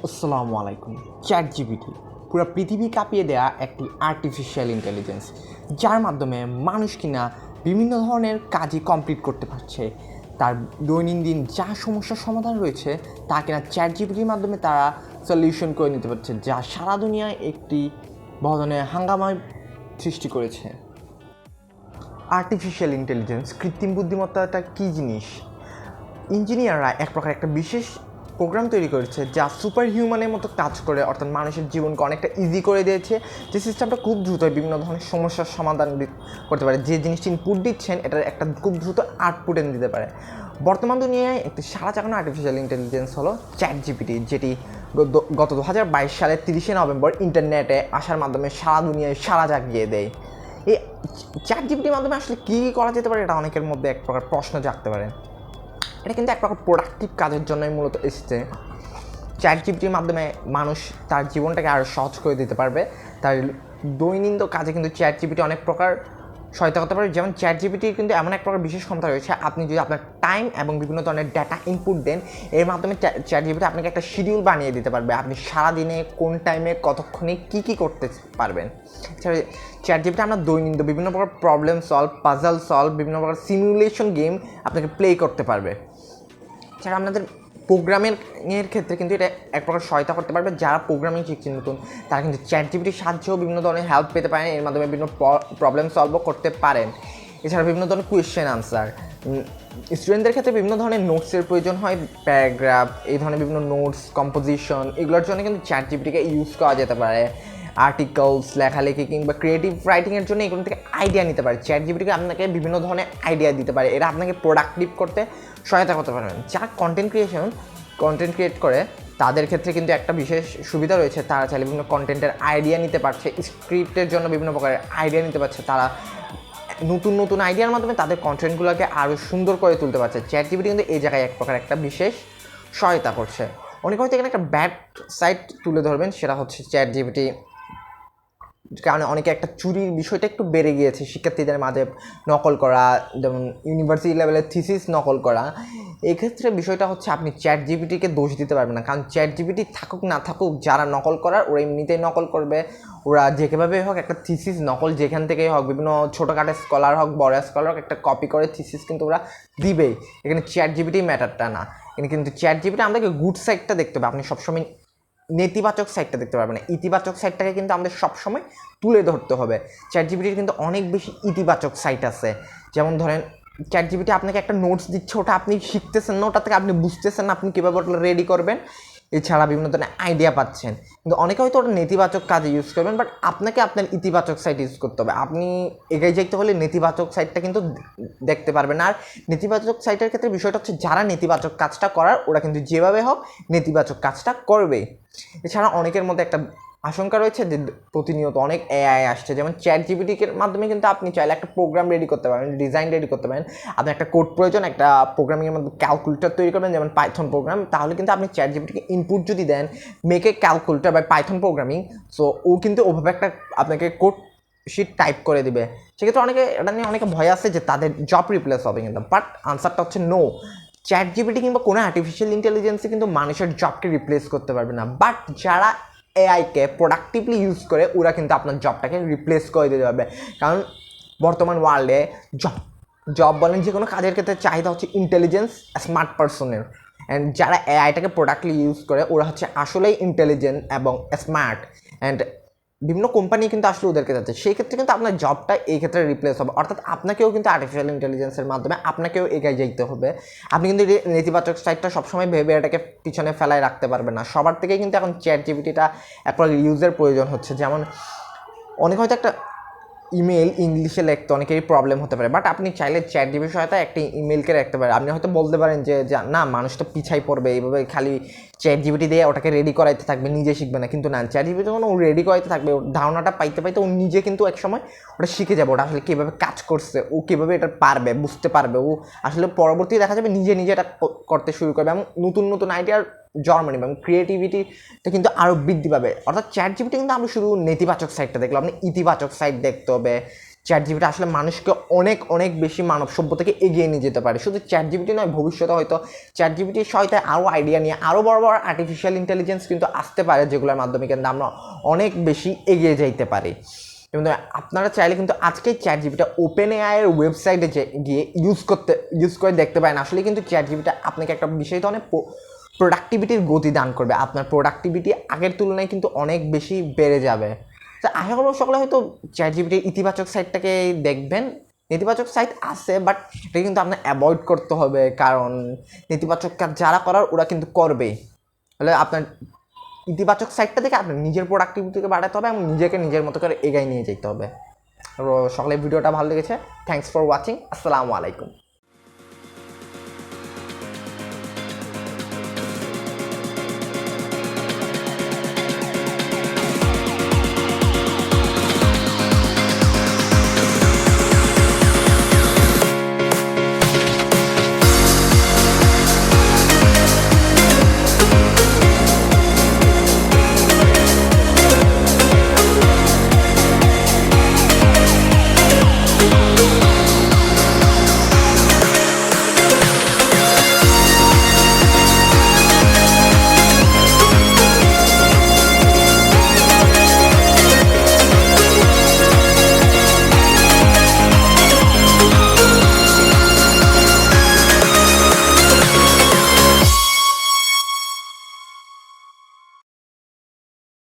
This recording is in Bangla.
আসসালামু আলাইকুম। চ্যাট জিপিটি পুরো পৃথিবী কাঁপিয়ে দেওয়া একটি আর্টিফিশিয়াল ইন্টেলিজেন্স, যার মাধ্যমে মানুষ কিনা বিভিন্ন ধরনের কাজই কমপ্লিট করতে পারছে। তার দৈনন্দিন যা সমস্যার সমাধান রয়েছে তা কিনা চ্যাট জিপিটির মাধ্যমে তারা সলিউশন করে নিতে পারছে, যা সারা দুনিয়ায় একটি বড় ধরনের হাঙ্গামায় সৃষ্টি করেছে। আর্টিফিশিয়াল ইন্টেলিজেন্স, কৃত্রিম বুদ্ধিমত্তাটা কী জিনিস? ইঞ্জিনিয়াররা এক প্রকার একটা বিশেষ প্রোগ্রাম তৈরি করেছে যা সুপার হিউম্যানের মতো কাজ করে, অর্থাৎ মানুষের জীবনকে অনেকটা ইজি করে দিয়েছে। যে সিস্টেমটা খুব দ্রুত বিভিন্ন ধরনের সমস্যার সমাধান করতে পারে। যে জিনিসটি ইনপুট দিচ্ছেন এটার একটা খুব দ্রুত আউটপুট এনে দিতে পারে। বর্তমান দুনিয়ায় একটি সারা চাকানো আর্টিফিশিয়াল ইন্টেলিজেন্স হলো চ্যাট জিপিটি, যেটি গত 2022 সালের 30শে নভেম্বর ইন্টারনেটে আসার মাধ্যমে সারা দুনিয়ায় সারা জাগিয়ে দেয়। এই চ্যাট জিপিটির মাধ্যমে আসলে কী করা যেতে পারে, এটা অনেকের মধ্যে এক প্রকার প্রশ্ন জাগতে পারে। এটা কিন্তু এক প্রকার প্রোডাক্টিভ কাজের জন্যই মূলত এসেছে। চ্যাট জিপিটির মাধ্যমে মানুষ তার জীবনটাকে আরও সহজ করে দিতে পারবে। তার দৈনন্দিন কাজে কিন্তু চ্যাট জিপিটি অনেক প্রকার সহায়তা করতে পারে। যেমন চ্যাট জিপিটির কিন্তু এমন এক প্রকার বিশেষ ক্ষমতা রয়েছে, আপনি যদি আপনার টাইম এবং বিভিন্ন ধরনের ডেটা ইনপুট দেন, এর মাধ্যমে চ্যাট জিপিটি আপনাকে একটা শিডিউল বানিয়ে দিতে পারবে। আপনি সারাদিনে কোন টাইমে কতক্ষণে কী করতে পারবেন। এছাড়া চ্যাট জিপিটি আমরা দৈনন্দিন বিভিন্ন প্রকার প্রবলেম সলভ, পাজল সলভ, বিভিন্ন প্রকার সিমুলেশন গেম আপনাকে প্লে করতে পারবে। এছাড়া আপনাদের প্রোগ্রামের ক্ষেত্রে কিন্তু এটা এক প্রকার সহায়তা করতে পারবে। যারা প্রোগ্রামিং শিখছেন নতুন, তারা কিন্তু চ্যাট জিপিটির সাহায্যেও বিভিন্ন ধরনের হেল্প পেতে পারেন। এর মাধ্যমে বিভিন্ন প্রবলেম সলভও করতে পারেন। এছাড়া বিভিন্ন ধরনের কোয়েশ্চেন আনসার, স্টুডেন্টদের ক্ষেত্রে বিভিন্ন ধরনের নোটসের প্রয়োজন হয়, প্যারাগ্রাফ, এই ধরনের বিভিন্ন নোটস, কম্পোজিশন, এগুলোর জন্য কিন্তু চ্যাট জিপিটিকে ইউজ করা যেতে পারে। আর্টিকেলস লেখালেখি কিংবা ক্রিয়েটিভ রাইটিংয়ের জন্য এগুলো থেকে আইডিয়া নিতে পারে। চ্যাট জিপিটিকে আপনাকে বিভিন্ন ধরনের আইডিয়া দিতে পারে। এরা আপনাকে প্রোডাক্টিভ করতে সহায়তা করতে পারবেন। যারা কন্টেন্ট ক্রিয়েট করে তাদের ক্ষেত্রে কিন্তু একটা বিশেষ সুবিধা রয়েছে, তারা চাইলে বিভিন্ন কন্টেন্টের আইডিয়া নিতে পারছে, স্ক্রিপ্টের জন্য বিভিন্ন প্রকারের আইডিয়া নিতে পারছে। তারা নতুন নতুন আইডিয়ার মাধ্যমে তাদের কন্টেন্টগুলোকে আরও সুন্দর করে তুলতে পারছে। চ্যাট জিপিটি কিন্তু এই জায়গায় এক প্রকার একটা বিশেষ সহায়তা করছে। অনেকে হয়তো এখানে একটা ব্যাড সাইড তুলে ধরবেন, সেটা হচ্ছে চ্যাট জিপিটি কারণে অনেকে একটা চুরির বিষয়টা একটু বেড়ে গিয়েছে শিক্ষার্থীদের মাঝে, নকল করা, যেমন ইউনিভার্সিটি লেভেলের থিসিস নকল করা। এক্ষেত্রে বিষয়টা হচ্ছে আপনি চ্যাট জিপিটিকে দোষ দিতে পারবেন না, কারণ চ্যাট জিপিটি থাকুক না থাকুক, যারা নকল করার ওরা এমনিতেই নকল করবে। ওরা যেভাবে হোক একটা থিসিস নকল যেখান থেকেই হোক, বিভিন্ন ছোটোখাটো স্কলার হোক বড় স্কলার হোক, একটা কপি করে থিসিস কিন্তু ওরা দিবেই। এখানে চ্যাট জিপিটি ম্যাটারটা না, এখানে কিন্তু চ্যাট জিপিটি আমাদেরকে গুড সাইডটা দেখতে হবে। আপনি সবসময় নেতিবাচক সাইডটা দেখতে পারবেন না, ইতিবাচক সাইডটাকে কিন্তু আমাদের সবসময় তুলে ধরতে হবে। চ্যাট জিপিটির কিন্তু অনেক বেশি ইতিবাচক সাইট আছে। যেমন ধরেন, চ্যাট জিপিটি আপনাকে একটা নোটস দিচ্ছে, ওটা আপনি শিখতেছেন না, ওটা থেকে আপনি বুঝতেছেন না আপনি কীভাবে ওটা রেডি করবেন। এছাড়া বিভিন্ন ধরনের আইডিয়া পাচ্ছেন। কিন্তু অনেকে হয়তো ওটা নেতিবাচক কাজে ইউজ করবেন, বাট আপনাকে আপনার ইতিবাচক সাইড ইউজ করতে হবে। আপনি এগিয়ে যেতে হলে নেতিবাচক সাইডটা কিন্তু দেখতে পারবেন। আর নেতিবাচক সাইটের ক্ষেত্রে বিষয়টা হচ্ছে, যারা নেতিবাচক কাজটা করার ওরা কিন্তু যেভাবে হোক নেতিবাচক কাজটা করবেই। এছাড়া অনেকের মধ্যে একটা আশঙ্কা রয়েছে যে প্রতিনিয়ত অনেক এআই আসছে, যেমন চ্যাট জিপিটির মাধ্যমে কিন্তু আপনি চাইলে একটা প্রোগ্রাম রেডি করতে পারেন, ডিজাইন রেডি করতে পারেন। আপনার একটা কোড প্রয়োজন, একটা প্রোগ্রামিংয়ের মধ্যে ক্যালকুলেটর তৈরি করবেন, যেমন পাইথন প্রোগ্রাম, তাহলে কিন্তু আপনি চ্যাট জিপিটিকে ইনপুট যদি দেন মেক এ ক্যালকুলেটর বা পাইথন প্রোগ্রামিং, সো ও কিন্তু ওভাবে একটা আপনাকে কোড শিট টাইপ করে দিবে। সেক্ষেত্রে এটা নিয়ে অনেকে ভয় আছে যে তাদের জব রিপ্লেস হবে, কিন্তু বাট আনসারটা হচ্ছে নো। চ্যাট জিপিটি কিংবা কোনো আর্টিফিশিয়াল ইন্টেলিজেন্সে কিন্তু মানুষের জবকে রিপ্লেস করতে পারবে না, বাট যারা এআইকে প্রোডাক্টিভলি ইউজ করে ওরা কিন্তু আপনার জবটাকে রিপ্লেস করে দিতে পারবে। কারণ বর্তমান ওয়ার্ল্ডে জব বলেন যে কোনো কাজের ক্ষেত্রে চাহিদা হচ্ছে ইন্টেলিজেন্স, স্মার্ট পারসনের। অ্যান্ড যারা এআইটাকে প্রোডাক্টলি ইউজ করে ওরা হচ্ছে আসলেই ইন্টেলিজেন্ট এবং স্মার্ট। অ্যান্ড বিভিন্ন কোম্পানি কিন্তু আসলে ওদেরকে যাচ্ছে, সেই ক্ষেত্রে কিন্তু আপনার জবটা এই ক্ষেত্রে রিপ্লেস হবে। অর্থাৎ আপনাকেও কিন্তু আর্টিফিশিয়াল ইন্টেলিজেন্সের মাধ্যমে আপনাকেও এগিয়ে যেতে হবে। আপনি কিন্তু নেতিবাচক সাইডটা সবসময় ভেবে এটাকে পিছনে ফেলায় রাখতে পারবেন না। সবার থেকেই কিন্তু এখন চ্যাট জিপিটিটা একটা ইউজের প্রয়োজন হচ্ছে। যেমন অনেক হয়তো একটা ইমেল ইংলিশে লিখতে অনেকেরই প্রবলেম হতে পারে, বাট আপনি চাইলে চ্যাট জিপিটির সহায়তায় একটা ইমেলকে রাখতে পারেন। আপনি হয়তো বলতে পারেন যে না, মানুষ তো পিছাই পড়বে, এইভাবে খালি চ্যাট জিপিটি দিয়ে ওটাকে রেডি করাইতে থাকবে, নিজে শিখবে না। কিন্তু না, চ্যাট জিপিটি যখন ও রেডি করাইতে থাকবে, ওর ধারণাটা পাইতে পাইতে ও নিজে কিন্তু এক সময় ওটা শিখে যাবে, ওটা আসলে কীভাবে কাজ করছে, ও কীভাবে এটা পারবে, বুঝতে পারবে। ও আসলে পরবর্তী দেখা যাবে নিজে এটা করতে শুরু করবে এবং নতুন নতুন আইডিয়ার জন্ম নেবে এবং ক্রিয়েটিভিটিটা কিন্তু আরও বৃদ্ধি পাবে। অর্থাৎ চ্যাট জিপিটি কিন্তু আমরা শুধু নেতিবাচক সাইডটা দেখলাম, আপনি ইতিবাচক সাইড দেখতে হবে। চ্যাট জিপিটি আসলে মানুষকে অনেক অনেক বেশি মানব সভ্য থেকে এগিয়ে নিয়ে যেতে পারে। শুধু চ্যাট জিপিটি নয়, ভবিষ্যতে হয়তো চ্যাট জিপিটির সহায়তায় আরও আইডিয়া নিয়ে আরও বড় বড় আর্টিফিশিয়াল ইন্টেলিজেন্স কিন্তু আসতে পারে, যেগুলোর মাধ্যমে কিন্তু আমরা অনেক বেশি এগিয়ে যাইতে পারি। কিন্তু আপনারা চাইলে কিন্তু আজকেই চ্যাট জিপিটা ওপেন এআইয়ের ওয়েবসাইটে গিয়ে ইউজ করে দেখতে পারেন। আসলে কিন্তু চ্যাট জিপিটা আপনাকে একটা বিশেষ ধরনের প্রোডাক্টিভিটির গতি দান করবে। আপনার প্রোডাক্টিভিটি আগের তুলনায় কিন্তু অনেক বেশি বেড়ে যাবে। তো আশা করব সকলে হয়তো চ্যাট জিপিটির ইতিবাচক সাইডটাকে দেখবেন। নেতিবাচক সাইড আছে, বাট সেটা কিন্তু আপনার অ্যাভয়েড করতে হবে, কারণ নেতিবাচক কাজ যারা করার ওরা কিন্তু করবেই। তাহলে আপনার ইতিবাচক সাইডটা থেকে আপনার নিজের প্রোডাক্টিভিটিকে বাড়াতে হবে এবং নিজেকে নিজের মতো করে এগিয়ে নিয়ে যেতে হবে। সকলে ভিডিওটা ভালো লেগেছে, থ্যাংকস ফর ওয়াচিং, আসসালামু আলাইকুম।